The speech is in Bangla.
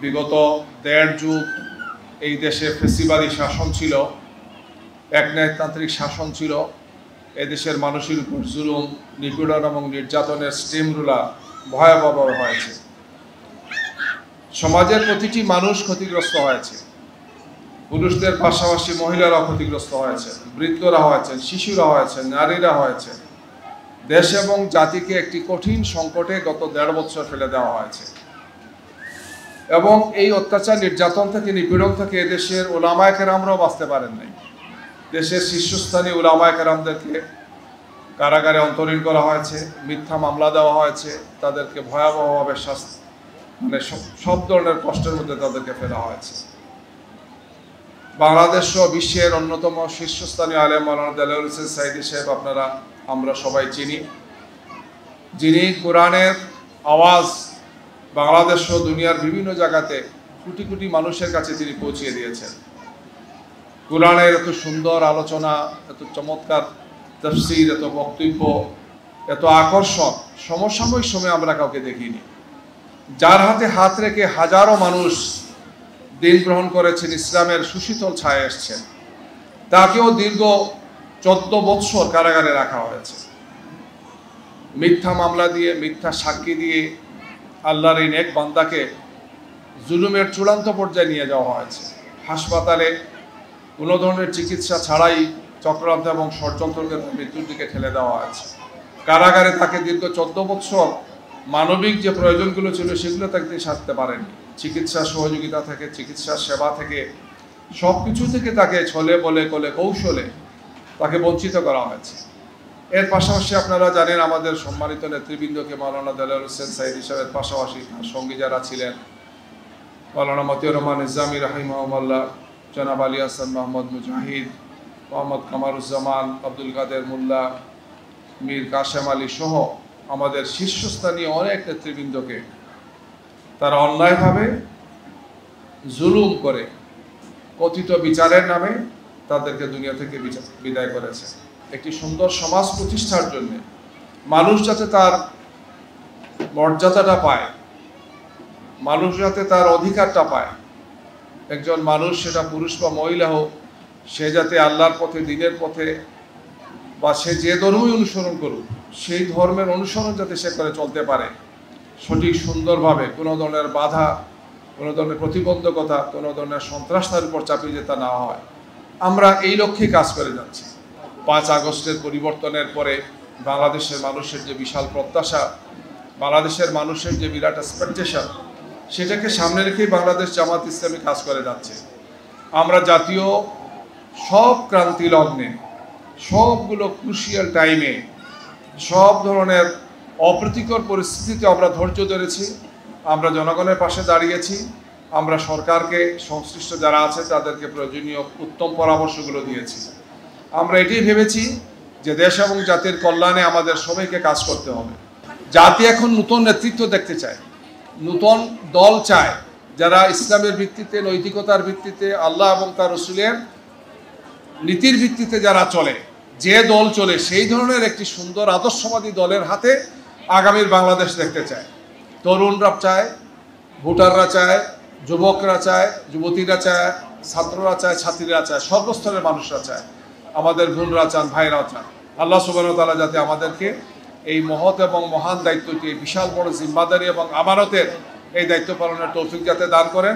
বিগত ১.৫ যুগ এই দেশে ফেসিবাদী শাসন ছিল, একনায়কতান্ত্রিক শাসন ছিল। এদেশের মানুষের উপর জুলুম, নিপীড়ন এবং নির্যাতনের স্টিম রুলার ভয়াবহ হয়েছে। সমাজের প্রতিটি মানুষ ক্ষতিগ্রস্ত হয়েছে। পুরুষদের পাশাপাশি মহিলারা ক্ষতিগ্রস্ত হয়েছে, বৃদ্ধরা হয়েছেন, শিশুরা হয়েছে, নারীরা হয়েছে। দেশ এবং জাতিকে একটি কঠিন সংকটে গত ১.৫ বছর ফেলে দেওয়া হয়েছে। এবং এই অত্যাচার, নির্যাতন থেকে, নিপীড়ন থেকে এদেশের উলামায়ে কেরামরাও বাঁচতে পারেন নাই। দেশের শীর্ষস্থানীয় উলামায়ে কেরামদেরকে কারাগারে অন্তরীণ করা হয়েছে, মিথ্যা মামলা দেওয়া হয়েছে, তাদেরকে ভয়াবহভাবে সব ধরনের কষ্টের মধ্যে তাদেরকে ফেলা হয়েছে। বাংলাদেশ সহ বিশ্বের অন্যতম শীর্ষস্থানীয় আলেম মাওলানা দেলোয়ার হোসেন সাঈদী সাহেব আমরা সবাই চিনি, যিনি কোরআনের আওয়াজ বাংলাদেশ সহ দুনিয়ার বিভিন্ন জায়গাতে কোটি কোটি মানুষের কাছে তিনি পৌঁছিয়ে দিয়েছেন। কোরআনের এত সুন্দর আলোচনা, এত চমৎকার তাফসীর, এত বক্তব্য, এত আকর্ষণ সমসাময়িক সময়ে আমরা কাউকে দেখিনি। যার হাতে হাত রেখে হাজারো মানুষ দিন গ্রহণ করেছেন, ইসলামের সুশীতল ছায়া এসছেন, তাকেও দীর্ঘ 14 বৎসর কারাগারে রাখা হয়েছে। মিথ্যা মামলা দিয়ে, মিথ্যা সাক্ষী দিয়ে আল্লাহর এই নেক বান্দাকে জুলুমের চূড়ান্ত পর্যায়ে নিয়ে যাওয়া হয়েছে। হাসপাতালে কোনো ধরনের চিকিৎসা ছাড়াই চক্রান্ত এবং ষড়যন্ত্রকে মৃত্যুর দিকে ঠেলে দেওয়া হয়েছে। কারাগারে তাকে দীর্ঘ 14 বৎসর মানবিক যে প্রয়োজনগুলো ছিল সেগুলো তাকে তিনি সারতে পারেননি। চিকিৎসা সহযোগিতা থেকে, চিকিৎসা সেবা থেকে, সব কিছু থেকে তাকে ছলে বলে কলে কৌশলে তাকে বঞ্চিত করা হয়েছে। এর পাশাপাশি আপনারা জানেন আমাদের সম্মানিত নেতৃবৃন্দকে মাওলানা দেলোয়ার হোসেন সাঈদী সাহেবের পাশাপাশি তার সঙ্গী যারা ছিলেন, মাওলানা মতিউর রহমান নিজামী রাহিমাহুল্লাহ, জনাব আলী হাসান মোহাম্মদ মুজাহিদ, মোহাম্মদ কামারুজ্জামান, আব্দুল কাদের মোল্লা, মীর কাশেম আলী সহ আমাদের শীর্ষস্থানীয় অনেক নেতৃবৃন্দকে তারা অন্যায়ভাবে জুলুম করে কথিত বিচারের নামে তাদেরকে দুনিয়া থেকে বিদায় করেছে। একটি সুন্দর সমাজ প্রতিষ্ঠার জন্য মানুষ যাতে তার মর্যাদাটা পায়, মানুষ যাতে তার অধিকারটা পায়, একজন মানুষ সেটা পুরুষ বা মহিলা হোক, সে যাতে আল্লাহর পথে, দিনের পথে বা সে যে ধর্মই অনুসরণ করুক সেই ধর্মের অনুসরণ যাতে সে করে চলতে পারে সঠিক সুন্দরভাবে, কোনো ধরনের বাধা, কোনো ধরনের প্রতিবন্ধকতা, কোনো ধরনের সন্ত্রাস তার উপর চাপিয়ে যেতে না হয়, আমরা এই লক্ষ্যে কাজ করে যাচ্ছি। 5 আগস্টের পরিবর্তনের পরে বাংলাদেশের মানুষের যে বিশাল প্রত্যাশা, বাংলাদেশের মানুষের যে বিরাট এক্সপেকটেশন, সেটাকে সামনে রেখেই বাংলাদেশ জামাত ইসলামী কাজ করে যাচ্ছে। আমরা জাতীয় সব ক্রান্তি লগ্নে, সবগুলো ক্রুশিয়াল টাইমে, সব ধরনের অপ্রীতিকর পরিস্থিতিতে আমরা ধৈর্য ধরেছি, আমরা জনগণের পাশে দাঁড়িয়েছি, আমরা সরকারকে, সংশ্লিষ্ট যারা আছে তাদেরকে প্রয়োজনীয় উত্তম পরামর্শগুলো দিয়েছি। আমরা এটাই ভেবেছি যে দেশ এবং জাতির কল্যাণে আমাদের সবাইকে কাজ করতে হবে। জাতি এখন নতুন নেতৃত্ব দেখতে চায়, নতুন দল চায়, যারা ইসলামের ভিত্তিতে, নৈতিকতার ভিত্তিতে, আল্লাহ এবং তার রসুলের নীতির ভিত্তিতে যারা চলে, যে দল চলে সেই ধরনের একটি সুন্দর আদর্শবাদী দলের হাতে আগামীর বাংলাদেশ দেখতে চায়। তরুণরা চায়, ভোটাররা চায়, যুবকরা চায়, যুবতীরা চায়, ছাত্ররা চায়, ছাত্রীরা চায়, সর্বস্তরের মানুষরা চায়, আমাদের বোনরা চান, ভাইরাও চান। আল্লাহ সুবহানাহু ওয়া তাআলা যাতে আমাদেরকে এই মহৎ এবং মহান দায়িত্বটি, এই বিশাল বড় জিম্মাদারি এবং আমানতের এই দায়িত্ব পালনের তৌফিক যাতে দান করেন।